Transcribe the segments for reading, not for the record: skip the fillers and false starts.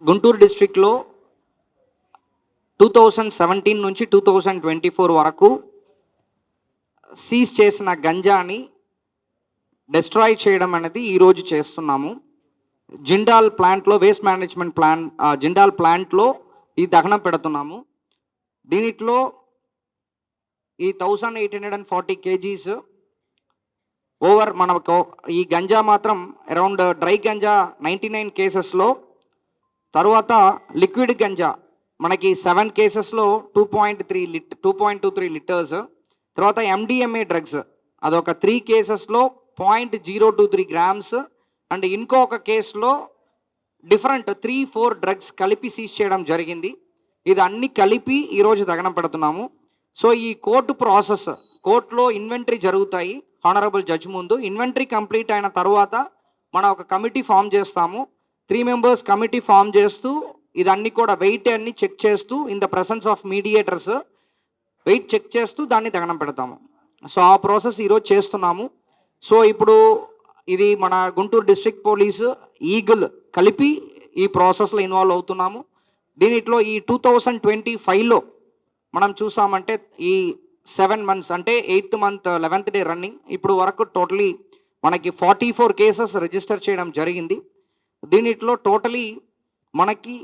గుంటూరు డిస్ట్రిక్ట్లో 2017 నుంచి 2024 వరకు సీజ్ చేసిన గంజాని డిస్ట్రాయ్ చేయడం అనేది ఈరోజు చేస్తున్నాము. జిండాల్ ప్లాంట్లో వేస్ట్ మేనేజ్మెంట్ జిండాల్ ప్లాంట్లో ఈ దహనం పెడుతున్నాము. దీనిలో ఈ 1840 kgs ఓవర్ మనకు ఈ గంజా మాత్రం అరౌండ్ డ్రై గంజా 99 కేసెస్లో, తర్వాత లిక్విడ్ గంజా మనకి 7 కేసెస్లో 2.23 లీటర్స్, తర్వాత MDMA డ్రగ్స్ అదొక 3 కేసెస్లో 0.023 గ్రామ్స్, అండ్ ఇంకొక కేసులో డిఫరెంట్ 3-4 డ్రగ్స్ కలిపి సీజ్ చేయడం జరిగింది. ఇది అన్ని కలిపి ఈరోజు దహనం పెడుతున్నాము. సో ఈ కోర్టు ప్రాసెస్, కోర్టులో ఇన్వెంటరీ జరుగుతాయి హానరబుల్ జడ్జ్ ముందు. ఇన్వెంటరీ కంప్లీట్ అయిన తర్వాత మనం ఒక కమిటీ ఫామ్ చేస్తాము. 3 members కమిటీ ఫామ్ చేస్తూ ఇదన్నీ కూడా వెయిట్ అన్ని చెక్ చేస్తూ in the presence of mediators weight check చేస్తూ దాన్ని దహనం పెడతాము. సో ఆ ప్రాసెస్ ఈరోజు చేస్తున్నాము. సో ఇప్పుడు ఇది మన గుంటూరు డిస్ట్రిక్ట్ పోలీసు ఈగిల్ కలిపి ఈ ప్రాసెస్లో ఇన్వాల్వ్ అవుతున్నాము. దీనిలో ఈ 2025లో మనం చూసామంటే ఈ 7 months అంటే 8th month 11th day running ఇప్పుడు వరకు టోటలీ మనకి 44 కేసెస్ రిజిస్టర్ చేయడం జరిగింది. దీనిలో టోటలీ మనకి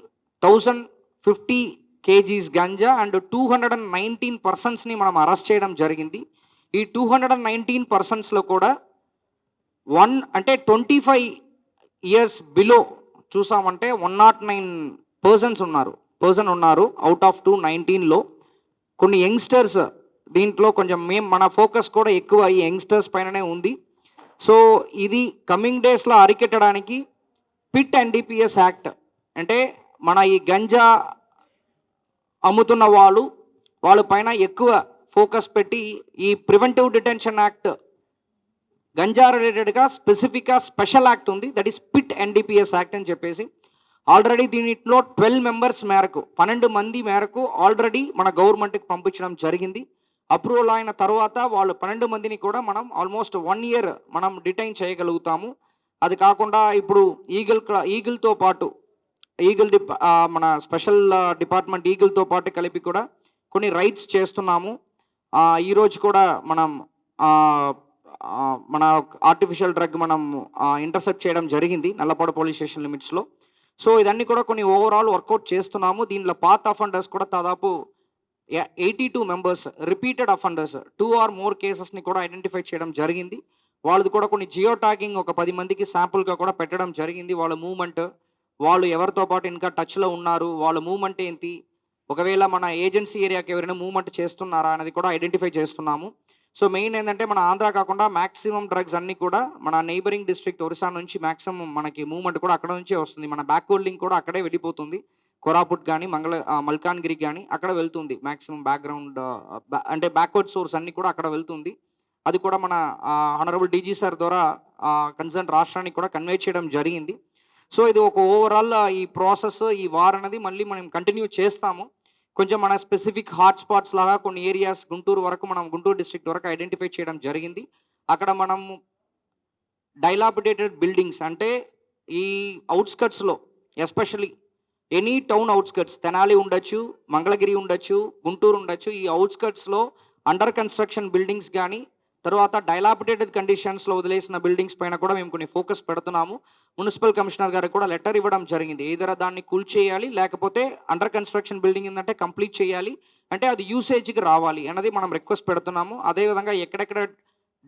1050 kgs గంజా అండ్ 219 personsని మనం అరెస్ట్ చేయడం జరిగింది. ఈ 219 personsలో కూడా 25 years బిలో చూసామంటే 109 persons ఉన్నారు అవుట్ ఆఫ్ 219లో. కొన్ని యంగ్స్టర్స్ దీంట్లో కొంచెం మన ఫోకస్ కూడా ఎక్కువ ఈ యంగ్స్టర్స్ పైననే ఉంది. సో ఇది కమింగ్ డేస్లో అరికెట్టడానికి పిట్ NDPS యాక్ట్ అంటే మన ఈ గంజా అమ్ముతున్న వాళ్ళ పైన ఎక్కువ ఫోకస్ పెట్టి ఈ ప్రివెంటివ్ డిటెన్షన్ యాక్ట్ గంజా రిలేటెడ్గా స్పెసిఫిక్గా స్పెషల్ యాక్ట్ ఉంది, that is PIT NDPS act అని చెప్పేసి. ఆల్రెడీ దీనిలో 12 members మేరకు 12 మంది మేరకు ఆల్రెడీ మన గవర్నమెంట్కి పంపించడం జరిగింది. అప్రూవల్ అయిన తర్వాత వాళ్ళు 12 మందిని కూడా మనం ఆల్మోస్ట్ 1 year మనం డిటైన్ చేయగలుగుతాము. అది కాకుండా ఇప్పుడు ఈగిల్తో పాటు మన స్పెషల్ డిపార్ట్మెంట్ ఈగిల్తో పాటు కలిపి కూడా కొన్ని రైడ్స్ చేస్తున్నాము. ఈరోజు కూడా మనం మన ఆర్టిఫిషియల్ డ్రగ్ మనం ఇంటర్సెప్ట్ చేయడం జరిగింది నల్లపాడు పోలీస్ స్టేషన్ లిమిట్స్లో. సో ఇదన్నీ కూడా కొన్ని ఓవరాల్ వర్కౌట్ చేస్తున్నాము. దీనిలో పాత్ అఫెండర్స్ కూడా దాదాపు 82 members repeated offenders 2 or more కేసెస్ని కూడా ఐడెంటిఫై చేయడం జరిగింది. వాళ్ళది కూడా కొన్ని జియో ట్యాగింగ్ ఒక 10 మందికి శాంపుల్గా కూడా పెట్టడం జరిగింది. వాళ్ళ మూవ్మెంట్, వాళ్ళు ఎవరితో పాటు ఇంకా టచ్లో ఉన్నారు, వాళ్ళ మూవ్మెంట్ ఏంటి, ఒకవేళ మన ఏజెన్సీ ఏరియాకి ఎవరైనా మూవ్మెంట్ చేస్తున్నారా అనేది కూడా ఐడెంటిఫై చేస్తున్నాము. సో మెయిన్ ఏంటంటే మన ఆంధ్ర కాకుండా మ్యాక్సిమం డ్రగ్స్ అన్నీ కూడా మన నైబరింగ్ డిస్ట్రిక్ట్ ఒరిస్సా నుంచి మ్యాక్సిమం మనకి మూవ్మెంట్ కూడా అక్కడ నుంచే వస్తుంది. మన బ్యాక్ హోల్డింగ్ కూడా అక్కడే వెళ్ళిపోతుంది. కోరాపుట్ కానీ మల్కాన్గిరి కానీ అక్కడ వెళ్తుంది మ్యాక్సిమం బ్యాక్గ్రౌండ్ అంటే బ్యాక్వర్డ్ సోర్స్ అన్నీ కూడా అక్కడ వెళ్తుంది. అది కూడా మన హానరబుల్ DG సార్ ద్వారా కన్సర్న్ రాష్ట్రానికి కూడా కన్వే చేయడం జరిగింది. సో ఇది ఒక ఓవరాల్ ఈ ప్రాసెస్ ఈ వార్ అనేది మళ్ళీ మనం కంటిన్యూ చేస్తాము. కొంచెం మన స్పెసిఫిక్ హాట్స్పాట్స్ లాగా కొన్ని ఏరియాస్ గుంటూరు డిస్ట్రిక్ట్ వరకు ఐడెంటిఫై చేయడం జరిగింది. అక్కడ మనం డైలాపిడేటెడ్ బిల్డింగ్స్ అంటే ఈ అవుట్స్కట్స్లో especially any town outskirts Tenali ఉండొచ్చు, మంగళగిరి ఉండొచ్చు, గుంటూరు ఉండొచ్చు, ఈ అవుట్స్కట్స్లో అండర్ కన్స్ట్రక్షన్ బిల్డింగ్స్ కానీ తర్వాత డైలాపిడేటెడ్ కండిషన్స్లో వదిలేసిన బిల్డింగ్స్ పైన కూడా మేము కొన్ని ఫోకస్ పెడుతున్నాము. మున్సిపల్ కమిషనర్ గారికి కూడా లెటర్ ఇవ్వడం జరిగింది. ఏదైనా దాన్ని కూల్చేయాలి లేకపోతే అండర్ కన్స్ట్రక్షన్ బిల్డింగ్ ఏంటంటే కంప్లీట్ చేయాలి, అంటే అది యూసేజ్కి రావాలి అన్నది మనం రిక్వెస్ట్ పెడుతున్నాము. అదేవిధంగా ఎక్కడెక్కడ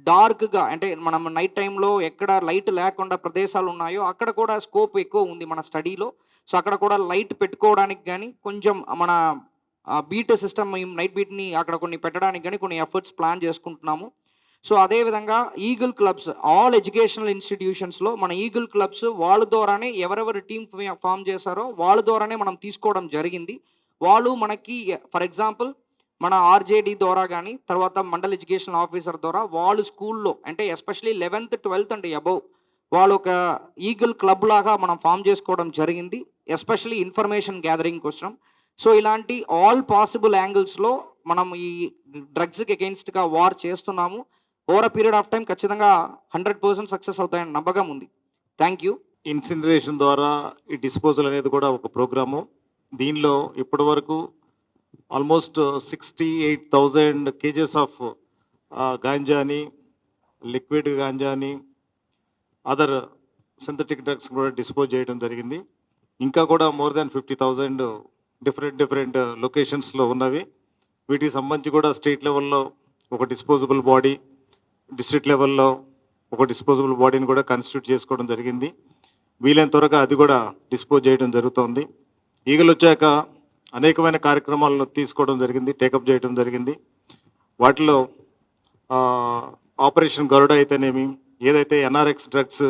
డార్క్గా అంటే మనం నైట్ టైంలో ఎక్కడ లైట్ లేకుండా ప్రదేశాలు ఉన్నాయో అక్కడ కూడా స్కోప్ ఎక్కువ ఉంది మన స్టడీలో. సో అక్కడ కూడా లైట్ పెట్టుకోవడానికి కానీ కొంచెం మన బీట్ సిస్టమ్ నైట్ బీట్ని అక్కడ కొన్ని పెట్టడానికి కానీ కొన్ని ఎఫర్ట్స్ ప్లాన్ చేసుకుంటున్నాము. సో అదేవిధంగా ఈగిల్ క్లబ్స్ ఆల్ ఎడ్యుకేషనల్ ఇన్స్టిట్యూషన్స్లో మన ఈగిల్ క్లబ్స్ వాళ్ళ ద్వారానే ఎవరెవరు టీమ్ ఫామ్ చేశారో వాళ్ళ ద్వారానే మనం తీసుకోవడం జరిగింది. వాళ్ళు మనకి ఫర్ ఎగ్జాంపుల్ మన RJD ద్వారా కానీ తర్వాత మండల్ ఎడ్యుకేషన్ ఆఫీసర్ ద్వారా వాళ్ళు స్కూల్లో అంటే especially 11th 12th and above వాళ్ళు ఒక ఈగిల్ క్లబ్ లాగా మనం ఫామ్ చేసుకోవడం జరిగింది, ఎస్పెషలీ ఇన్ఫర్మేషన్ గ్యాదరింగ్ కోసం. సో ఇలాంటి ఆల్ పాసిబుల్ యాంగిల్స్లో మనం ఈ డ్రగ్స్కి అగెయిన్స్ట్గా వార్ చేస్తున్నాము. Over a period of time ఖచ్చితంగా 100% సక్సెస్ అవుతాయని నమ్మకం ఉంది. Thank you. ఇన్సినరేషన్ ద్వారా ఈ డిస్పోజల్ అనేది కూడా ఒక ప్రోగ్రాము. దీనిలో ఇప్పటివరకు ఆల్మోస్ట్ 68,000 కేజెస్ ఆఫ్ గాంజాని, లిక్విడ్ గాంజాని, అదర్ సింథటిక్ డ్రగ్స్ కూడా డిస్పోజ్ చేయడం జరిగింది. ఇంకా కూడా మోర్ దాన్ 50,000 డిఫరెంట్ లొకేషన్స్లో ఉన్నవి. వీటికి సంబంధించి కూడా స్టేట్ లెవెల్లో ఒక డిస్పోజబుల్ బాడీ, డిస్ట్రిక్ట్ లెవెల్లో ఒక డిస్పోజబుల్ బాడీని కూడా కాన్స్టిట్యూట్ చేసుకోవడం జరిగింది. వీలైన త్వరగా అది కూడా డిస్పోజ్ చేయడం జరుగుతోంది. ఈగలు వచ్చాక అనేకమైన కార్యక్రమాలను తీసుకోవడం జరిగింది, టేకప్ చేయడం జరిగింది. వాటిలో ఆపరేషన్ గరుడ అయితేనేమి, ఏదైతే NRX drugs,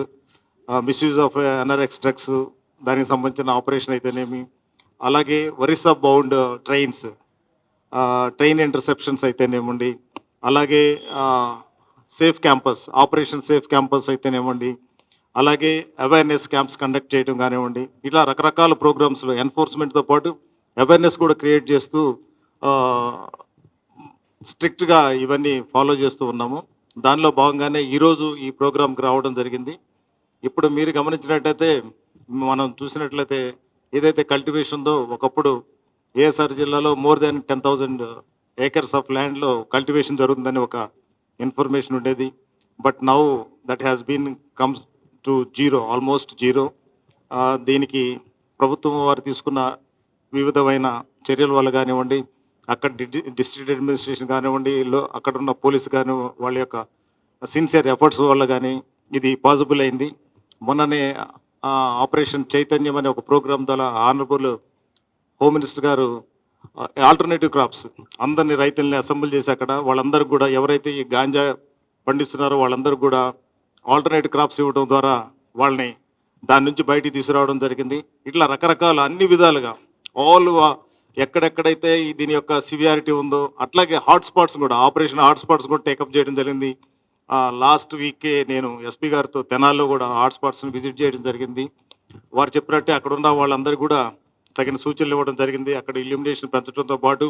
misuse of NRX drugs దానికి సంబంధించిన ఆపరేషన్ అయితేనేమి, అలాగే ఒరిస్సా బౌండ్ ట్రైన్ ఇంటర్సెప్షన్స్ అయితేనేమండి, అలాగే safe campus, operation safe campus అయితేనేమండి, అలాగే అవేర్నెస్ క్యాంప్స్ కండక్ట్ చేయడం కానివ్వండి, ఇలా రకరకాల ప్రోగ్రామ్స్లో ఎన్ఫోర్స్మెంట్తో పాటు అవేర్నెస్ కూడా క్రియేట్ చేస్తూ స్ట్రిక్ట్గా ఇవన్నీ ఫాలో చేస్తూ ఉన్నాము. దానిలో భాగంగానే ఈరోజు ఈ ప్రోగ్రామ్కి రావడం జరిగింది. ఇప్పుడు మీరు గమనించినట్లయితే, మనం చూసినట్లయితే ఏదైతే కల్టివేషన్ ఉందో, ఒకప్పుడు ఏఎస్ఆర్ జిల్లాలో మోర్ దాన్ 10,000 ఏకర్స్ ఆఫ్ ల్యాండ్లో కల్టివేషన్ జరుగుతుందని ఒక ఇన్ఫర్మేషన్ ఉండేది. But now that has been comes to zero, almost zero. దీనికి ప్రభుత్వం వారు తీసుకున్న వివిధమైన చర్యల వల్ల కానివ్వండి, అక్కడ డిస్ట్రిక్ట్ అడ్మినిస్ట్రేషన్ కానివ్వండి, అక్కడ ఉన్న పోలీసు కానీ వాళ్ళ యొక్క సిన్సియర్ ఎఫర్ట్స్ వల్ల కానీ ఇది పాసిబుల్ అయింది. మొన్ననే ఆపరేషన్ చైతన్యం అనే ఒక ప్రోగ్రామ్ ద్వారా ఆనరబుల్ హోమ్ మినిస్టర్ గారు ఆల్టర్నేటివ్ క్రాప్స్ అందరినీ రైతుల్ని అసెంబ్ల్ చేసి అక్కడ వాళ్ళందరికీ కూడా, ఎవరైతే ఈ గాంజా పండిస్తున్నారో వాళ్ళందరూ కూడా ఆల్టర్నేటివ్ క్రాప్స్ ఇవ్వడం ద్వారా వాళ్ళని దాని నుంచి బయటికి తీసుకురావడం జరిగింది. ఇట్లా రకరకాల అన్ని విధాలుగా ఎక్కడెక్కడైతే దీని యొక్క సివియారిటీ ఉందో అట్లాగే హాట్స్పాట్స్ కూడా, ఆపరేషన్ హాట్స్పాట్స్ కూడా టేకప్ చేయడం జరిగింది. లాస్ట్ వీకే నేను ఎస్పీ గారితో తెనాల్లో కూడా హాట్స్పాట్స్ని విజిట్ చేయడం జరిగింది. వారు చెప్పినట్టే అక్కడ ఉన్న వాళ్ళందరూ కూడా తగిన సూచనలు ఇవ్వడం జరిగింది. అక్కడ ఇల్యూమినేషన్ పెంచడంతో పాటు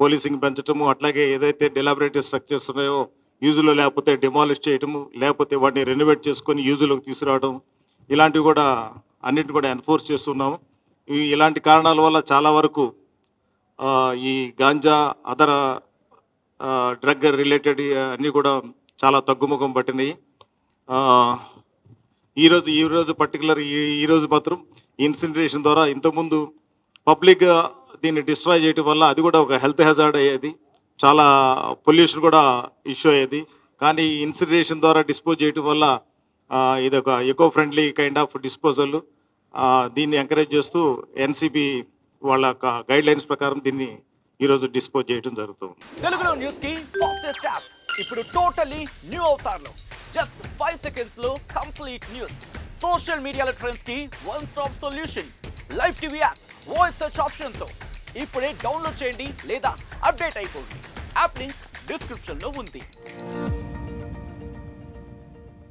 పోలీసింగ్ పెంచడము, అట్లాగే ఏదైతే డెలాబరేటివ్ స్ట్రక్చర్స్ ఉన్నాయో యూజులో లేకపోతే డిమాలిష్ చేయటము, లేకపోతే వాటిని రెనోవేట్ చేసుకొని యూజులోకి తీసుకురావడం, ఇలాంటివి కూడా అన్నిటిని కూడా ఎన్ఫోర్స్ చేస్తున్నాము. ఇలాంటి కారణాల వల్ల చాలా వరకు ఈ గాంజా, అదర్ డ్రగ్ రిలేటెడ్ అన్నీ కూడా చాలా తగ్గుముఖం పట్టినాయి. ఈరోజు పర్టికులర్ ఈరోజు మాత్రం ఇన్సినరేషన్ ద్వారా ఇంతకుముందు పబ్లిక్ దీన్ని డిస్ట్రాయ్ చేయడం వల్ల అది కూడా ఒక హెల్త్ హెజార్డ్ అయ్యేది, చాలా పొల్యూషన్ కూడా ఇష్యూ అయ్యేది. కానీ ఇన్సినరేషన్ ద్వారా డిస్పోజ్ చేయడం వల్ల ఇది ఒక eco friendly kind of disposal. దీన్ని ఎంకరేజ్ చేస్తూ ఎన్సిబి వాళ్ళ గైడ్ లైన్స్ ప్రకారం దీన్ని ఈరోజు డిస్పోజ్ చేయడం జరుగుతుంది. తెలుగులో న్యూస్ కి ఫాస్టెస్ట్ యాప్ ఇప్పుడు టోటలీ న్యూ అవతార్లో జస్ట్ 5 seconds లో కంప్లీట్ న్యూస్. సోషల్ మీడియాలో ట్రెండ్స్ కి one stop solution. Live TV app voice search option తో ఇప్పుడే డౌన్లోడ్ చేయండి లేదా అప్డేట్ అయిపోండి. యాప్ లింక్ డిస్క్రిప్షన్ లో ఉంది.